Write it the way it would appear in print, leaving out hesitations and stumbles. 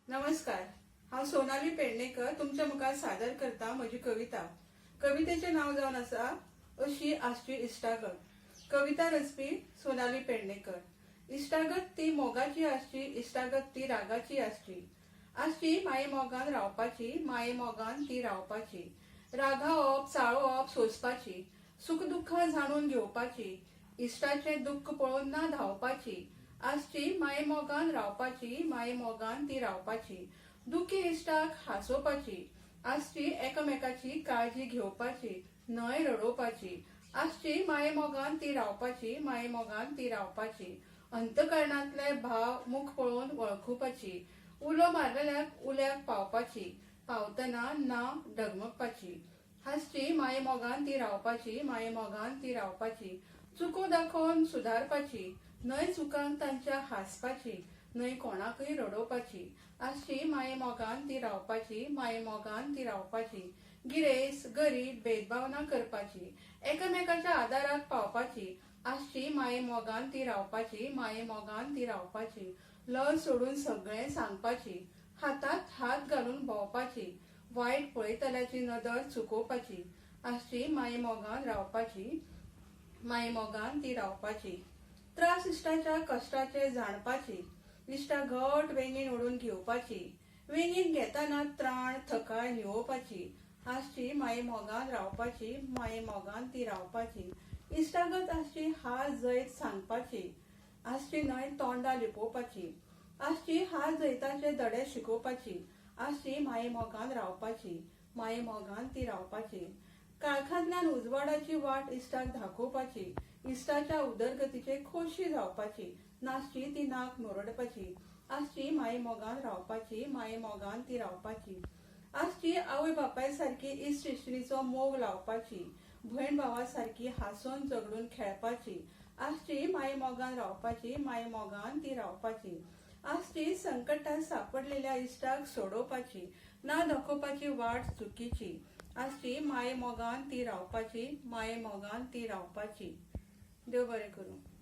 नमस्कार. हांव सोनाली पेडणेकर तुमच्या मुखार सादर करता म्हजी कविता. कवितेचें नांव जावन आसा अशी आसची इश्टागत. कविता रचपी सोनाली पेडणेकर. इश्टागत ती मोगाची आसची, इश्टागत ती रागाची आसची. आसची माये मोगान रावपाची, माये मोगान ती रावपाची. रागावप, चाळोवप, सोंसपाची. सुख दुःख जाणून घेवपाची. इश्टाचें दुःख पळोवन ना धांवपाची. आसची माये मोगान रावपाची, माये मोगान ती रावपाची. दुखी इश्टाक हांसोवपाची. आसची एकामेकाची काळजी घेवपाची, न्हय रडोवपाची. आसची माये मोगान ती रावपाची, माये मोगान ती रावपाची. अंतकरणांतले भाव मुख पळोवन वळखुपाची. उलो मारलेल्याक उल्याक पावपाची, पावतना ना डगमगपाची. आसची माये मोगान ती रावपाची, माये मोगान ती रावपाची. चुको दाखोवन सुदारपाची, न्हय चुकांक तांच्या हांसपाची, न्हय कोणाकय रडोवपाची. आसची माये मोगान ती रावपाची, माये मोगान ती रावपाची. गिरेस गरीब भेदभाव ना करपाची, एकामेकाच्या आदाराक पावपाची. आसची माये मोगान ती रावपाची, माये मोगान ती रावपाची. लज सोडून सगळें सांगपाची, हातांत हात घालून भोंवपाची. वायट पळयतल्याची नदर चुकोवपाची. आसची माये मोगान रावपाची, माये मोगान ती रावपाची. त्रास इश्टाच्या कश्टाचे जाणपाची. इश्टा घट वेंगीन ओडून घेवपाची. वेंगीन घेतना त्राण थकाय निवोवपाची. आसची माये मोगान रावपाची, माये मोगान ती रावपाची. इश्टागत आसची हार जैत सांगपाची. आसची न्हय तोंडा लिपोवपाची. आसची हार जैताचे धडे शिकोवपाची. आसची माये मोगान रावपाची, माये मोगान ती रावपाची. काळखांतल्यान उजवाडाची वाट इश्टाक दाखोवपाची. इश्टाच्या उदरगतीचे खोशी जावपाची. नासची ती नाक नोरडपाची. आसची माये मोगान रावपाची, माये मोगान ती रावपाची. आसची आवय बापाय सारकी इश्ट इश्टिणीचो मोग लावपाची. भयण भावा सारकी हांसून झगडून खेळपाची. आसची माये मोगान रावपाची, माये मोगान ती रावपाची. आसची संकटांत सांपडलेल्या इश्टाक सोडोवपाची, ना दाखोवपाची वाट चुकीची. आसची माये मोगान ती रावपाची, माये मोगान ती रावपाची. देव बरें करूं.